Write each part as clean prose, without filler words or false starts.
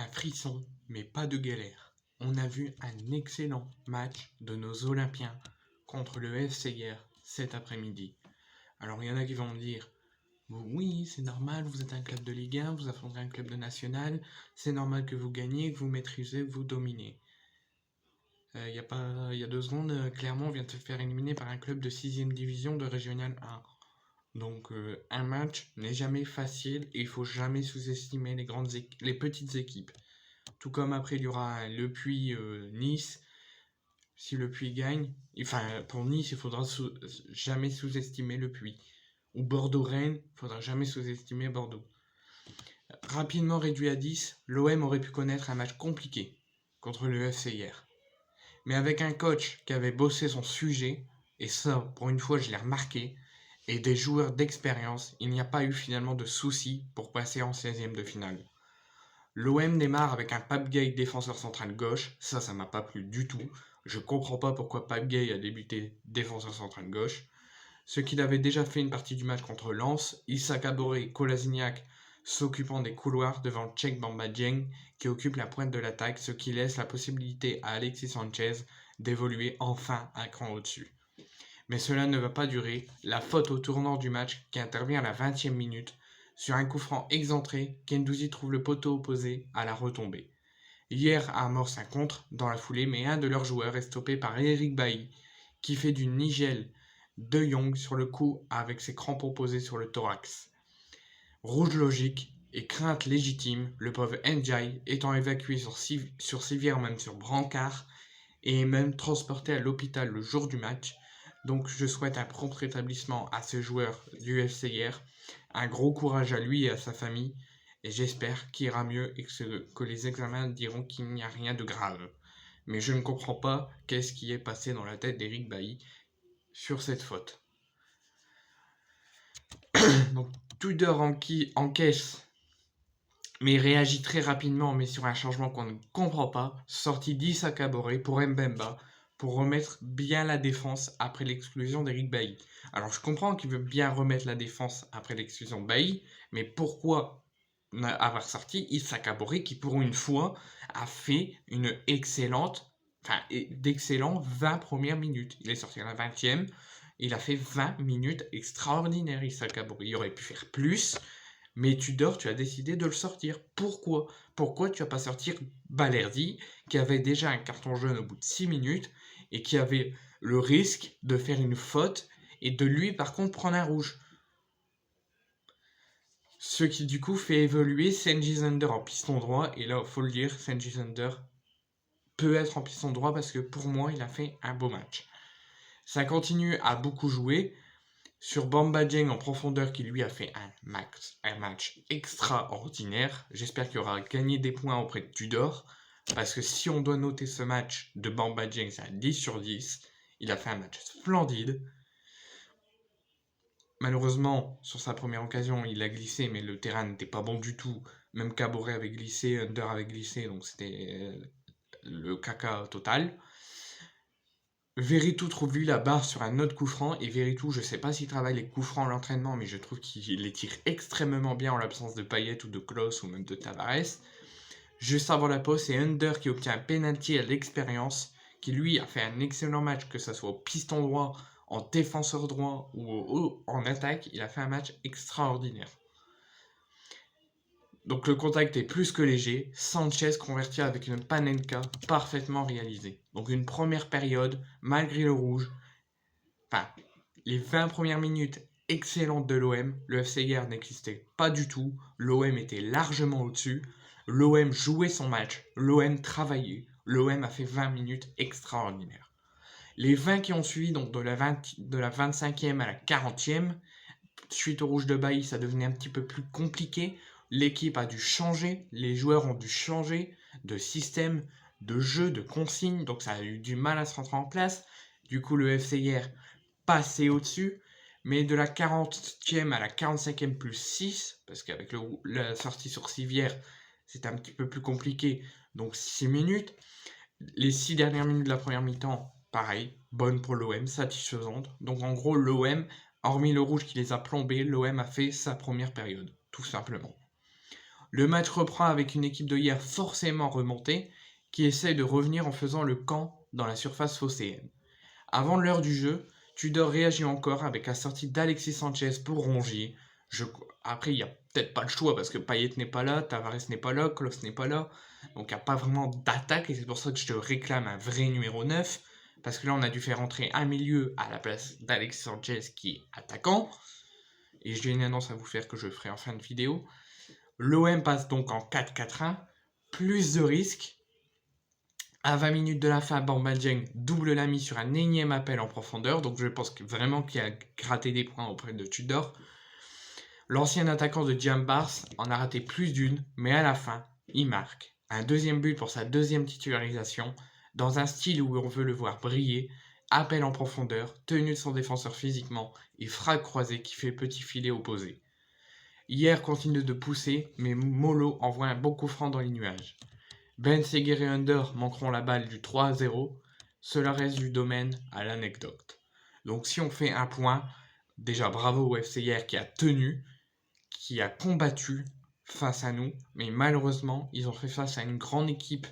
un frisson, mais pas de galère. On a vu un excellent match de nos Olympiens contre le FC hier cet après-midi. Alors il y en a qui vont me dire, oui, c'est normal, vous êtes un club de Ligue 1, vous affrontez un club de National, c'est normal que vous gagnez, que vous maîtrisez, que vous dominez. Il y a 2 secondes, Clermont vient de se faire éliminer par un club de 6ème division de Régional 1. Donc un match n'est jamais facile et il faut jamais sous-estimer les petites équipes. Tout comme après il y aura Le Puy Nice. Si Le Puy gagne, enfin pour Nice il faudra jamais sous-estimer Le Puy. Ou Bordeaux-Rennes, il faudra jamais sous-estimer Bordeaux. Rapidement réduit à 10, l'OM aurait pu connaître un match compliqué contre le FC hier. Mais avec un coach qui avait bossé son sujet, et ça pour une fois je l'ai remarqué, et des joueurs d'expérience, il n'y a pas eu finalement de soucis pour passer en 16ème de finale. L'OM démarre avec un Pape Gueye défenseur central gauche, ça m'a pas plu du tout. Je comprends pas pourquoi Pape Gueye a débuté défenseur central gauche. Ce qu'il avait déjà fait une partie du match contre Lens, Issa Kabore et Kolasinac s'occupant des couloirs devant Tchèque Bamba Dieng qui occupe la pointe de l'attaque, ce qui laisse la possibilité à Alexis Sanchez d'évoluer enfin un cran au-dessus. Mais cela ne va pas durer, la faute au tournant du match qui intervient à la 20e minute, sur un coup franc excentré, Guendouzi trouve le poteau opposé à la retombée. Hier amorce un contre dans la foulée, mais un de leurs joueurs est stoppé par Eric Bailly, qui fait du Nigel De Jong sur le coup avec ses crampons posés sur le thorax. Rouge logique et crainte légitime, le pauvre Ndiaye étant évacué sur civière, même sur brancard, et est même transporté à l'hôpital le jour du match. Donc je souhaite un prompt rétablissement à ce joueur du FC hier, un gros courage à lui et à sa famille, et j'espère qu'il ira mieux et que les examens diront qu'il n'y a rien de grave. Mais je ne comprends pas qu'est-ce qui est passé dans la tête d'Eric Bailly sur cette faute. Donc Tudor encaisse, mais réagit très rapidement, mais sur un changement qu'on ne comprend pas, sortie d'Issa Kabore pour Mbemba, pour remettre bien la défense après l'exclusion d'Eric Bailly. Alors je comprends qu'il veut bien remettre la défense après l'exclusion de Bailly, mais pourquoi avoir sorti Issa Kabore qui pour une fois a fait d'excellents 20 premières minutes. Il est sorti à la 20e, il a fait 20 minutes extraordinaires Issa Kabore. Il aurait pu faire plus, mais Tudor, tu as décidé de le sortir. Pourquoi tu n'as pas sorti Balerdi, qui avait déjà un carton jaune au bout de 6 minutes, et qui avait le risque de faire une faute, et de lui, par contre, prendre un rouge. Ce qui, du coup, fait évoluer Senji Zander en piston droit, et là, il faut le dire, Senji Zander peut être en piston droit, parce que pour moi, il a fait un beau match. Ça continue à beaucoup jouer, sur Bamba Dieng en profondeur qui lui a fait un match extraordinaire. J'espère qu'il aura gagné des points auprès de Tudor. Parce que si on doit noter ce match de Bamba Dieng, c'est un 10 sur 10. Il a fait un match splendide. Malheureusement, sur sa première occasion, il a glissé, mais le terrain n'était pas bon du tout. Même Caboret avait glissé, Under avait glissé, donc c'était le caca total. Veretout trouve lui la barre sur un autre coup franc, et Veretout, je sais pas s'il travaille les coups francs à l'entraînement, mais je trouve qu'il les tire extrêmement bien en l'absence de Payet ou de Klose ou même de Tavares. Juste avant la pause, c'est Under qui obtient un penalty à l'expérience, qui lui a fait un excellent match, que ce soit au piston droit, en défenseur droit ou en attaque, il a fait un match extraordinaire. Donc le contact est plus que léger, Sanchez convertit avec une Panenka parfaitement réalisée. Donc une première période, malgré le rouge, les 20 premières minutes excellentes de l'OM, le FC hier n'existait pas du tout, l'OM était largement au-dessus, l'OM jouait son match, l'OM travaillait, l'OM a fait 20 minutes extraordinaires. Les 20 qui ont suivi, donc de la 25e à la 40e, suite au rouge de Bailly, ça devenait un petit peu plus compliqué. L'équipe a dû changer, les joueurs ont dû changer de système, de jeu, de consigne, donc ça a eu du mal à se rentrer en place. Du coup, le FC hier passait au-dessus, mais de la 40e à la 45e plus 6, parce qu'avec la sortie sur Civière, c'était un petit peu plus compliqué, donc 6 minutes. Les 6 dernières minutes de la première mi-temps, pareil, bonne pour l'OM, satisfaisante. Donc en gros, l'OM, hormis le rouge qui les a plombés, l'OM a fait sa première période, tout simplement. Le match reprend avec une équipe de hier forcément remontée, qui essaie de revenir en faisant le camp dans la surface phocéenne. Avant l'heure du jeu, Tudor réagit encore avec la sortie d'Alexis Sanchez pour Rongier. Après, il n'y a peut-être pas le choix parce que Payet n'est pas là, Tavares n'est pas là, Klose n'est pas là. Donc il n'y a pas vraiment d'attaque et c'est pour ça que je te réclame un vrai numéro 9. Parce que là, on a dû faire entrer un milieu à la place d'Alexis Sanchez qui est attaquant. Et j'ai une annonce à vous faire que je ferai en fin de vidéo. L'OM passe donc en 4-4-1. Plus de risques. À 20 minutes de la fin, Bamba Dieng double la mise sur un énième appel en profondeur. Donc je pense vraiment qu'il a gratté des points auprès de Tudor. L'ancien attaquant de Diambars en a raté plus d'une, mais à la fin, il marque. Un deuxième but pour sa deuxième titularisation, dans un style où on veut le voir briller. Appel en profondeur, tenue de son défenseur physiquement et frappe croisée qui fait petit filet opposé. Hier continue de pousser, mais Molo envoie un bon coup franc dans les nuages. Ben Seghir et Under manqueront la balle du 3-0. Cela reste du domaine à l'anecdote. Donc si on fait un point, déjà bravo au FC hier qui a tenu, qui a combattu face à nous, mais malheureusement ils ont fait face à une grande équipe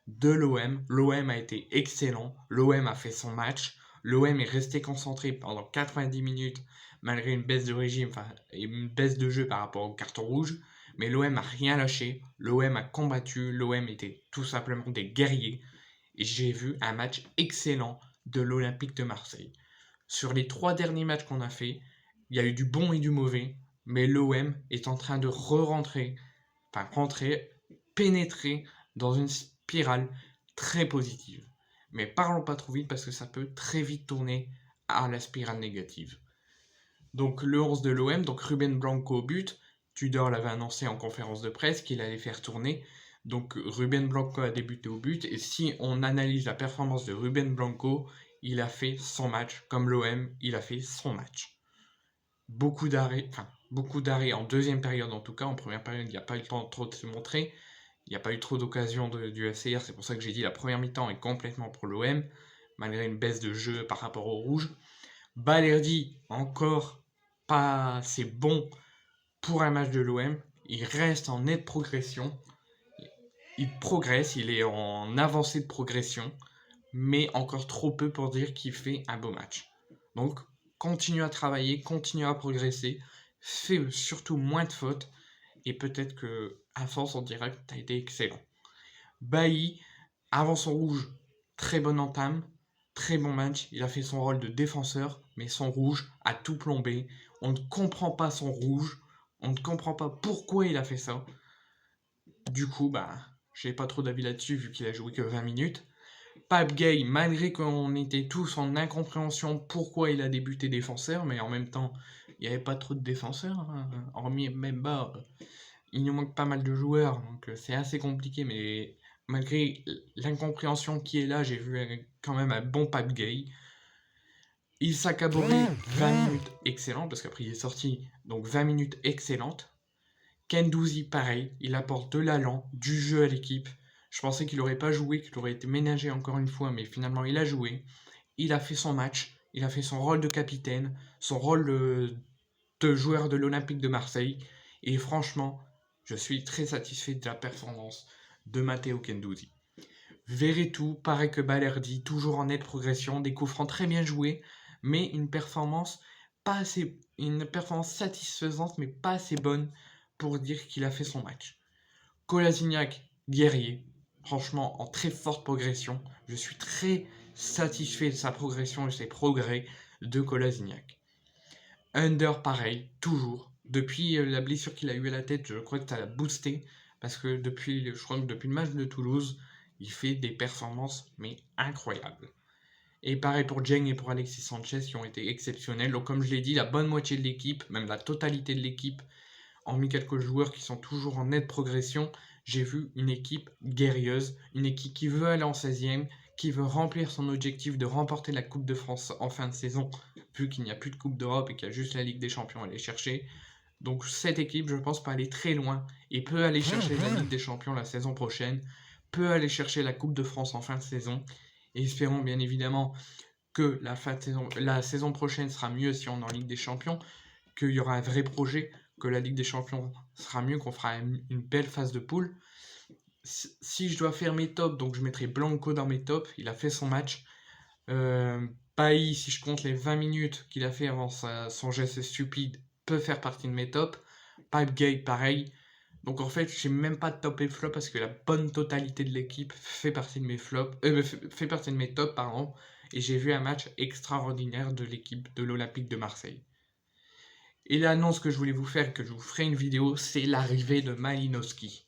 de l'OM. L'OM a été excellent, l'OM a fait son match, l'OM est resté concentré pendant 90 minutes malgré une baisse de régime, et une baisse de jeu par rapport au carton rouge. Mais l'OM a rien lâché, l'OM a combattu, l'OM était tout simplement des guerriers. Et j'ai vu un match excellent de l'Olympique de Marseille. Sur les 3 derniers matchs qu'on a fait, il y a eu du bon et du mauvais, mais l'OM est en train de pénétrer dans une spirale très positive. Mais parlons pas trop vite parce que ça peut très vite tourner à la spirale négative. Donc le 11 de l'OM, donc Ruben Blanco au but. Tudor l'avait annoncé en conférence de presse qu'il allait faire tourner. Donc Ruben Blanco a débuté au but. Et si on analyse la performance de Ruben Blanco, il a fait son match. Comme l'OM, il a fait son match. Beaucoup d'arrêts en deuxième période en tout cas. En première période, il n'y a pas eu le temps trop de se montrer. Il n'y a pas eu trop d'occasions du FCR. C'est pour ça que j'ai dit la première mi-temps est complètement pour l'OM. Malgré une baisse de jeu par rapport au rouge. Balerdi, encore pas assez bon pour un match de l'OM. Il reste en nette progression. Il progresse, il est en avancée de progression, mais encore trop peu pour dire qu'il fait un beau match. Donc, continue à travailler, continue à progresser, fais surtout moins de fautes, et peut-être que à force on dira que tu as été excellent. Bailly, avant son rouge, très bonne entame, très bon match, il a fait son rôle de défenseur, mais son rouge a tout plombé. On ne comprend pas son rouge, on ne comprend pas pourquoi il a fait ça. Du coup, j'ai pas trop d'avis là-dessus vu qu'il a joué que 20 minutes. Pape Gay, malgré qu'on était tous en incompréhension pourquoi il a débuté défenseur, mais en même temps, il n'y avait pas trop de défenseurs, hein. Hormis même il nous manque pas mal de joueurs, donc c'est assez compliqué, mais malgré l'incompréhension qui est là, j'ai vu quand même un bon Pape Gay. Issa Kabore, 20 minutes excellent, parce qu'après il est sorti, donc 20 minutes excellentes. Guendouzi, pareil, il apporte de l'allant, du jeu à l'équipe. Je pensais qu'il n'aurait pas joué, qu'il aurait été ménagé encore une fois, mais finalement il a joué. Il a fait son match, il a fait son rôle de capitaine, son rôle de joueur de l'Olympique de Marseille. Et franchement, je suis très satisfait de la performance de Matteo Guendouzi. Verretou, pareil que Balerdi, toujours en nette progression, des coups francs très bien joués, mais une performance satisfaisante, mais pas assez bonne pour dire qu'il a fait son match. Kolasinac, guerrier, franchement en très forte progression. Je suis très satisfait de sa progression et de ses progrès de Kolasinac. Under, pareil, toujours. Depuis la blessure qu'il a eu à la tête, je crois que ça l'a boosté. Parce que depuis le match de Toulouse, il fait des performances mais incroyables. Et pareil pour Dieng et pour Alexis Sanchez qui ont été exceptionnels. Donc comme je l'ai dit, la bonne moitié de l'équipe, même la totalité de l'équipe, hormis quelques joueurs qui sont toujours en nette progression, j'ai vu une équipe guerrieuse, une équipe qui veut aller en 16e, qui veut remplir son objectif de remporter la Coupe de France en fin de saison, vu qu'il n'y a plus de Coupe d'Europe et qu'il y a juste la Ligue des Champions à aller chercher. Donc cette équipe, je pense, peut aller très loin et peut aller chercher la Ligue des Champions la saison prochaine, peut aller chercher la Coupe de France en fin de saison. Et espérons bien évidemment que la saison prochaine sera mieux si on est en Ligue des Champions, qu'il y aura un vrai projet, que la Ligue des Champions sera mieux, qu'on fera une belle phase de poule. Si je dois faire mes tops, donc je mettrai Blanco dans mes tops, il a fait son match. Bailly, si je compte les 20 minutes qu'il a fait avant son geste stupide, peut faire partie de mes tops. Pipegate, pareil. Donc en fait, j'ai même pas de top et flop parce que la bonne totalité de l'équipe fait partie de mes flops, fait partie de mes tops, pardon. Et j'ai vu un match extraordinaire de l'équipe de l'Olympique de Marseille. Et l'annonce que je voulais vous faire, que je vous ferai une vidéo, c'est l'arrivée de Malinowski.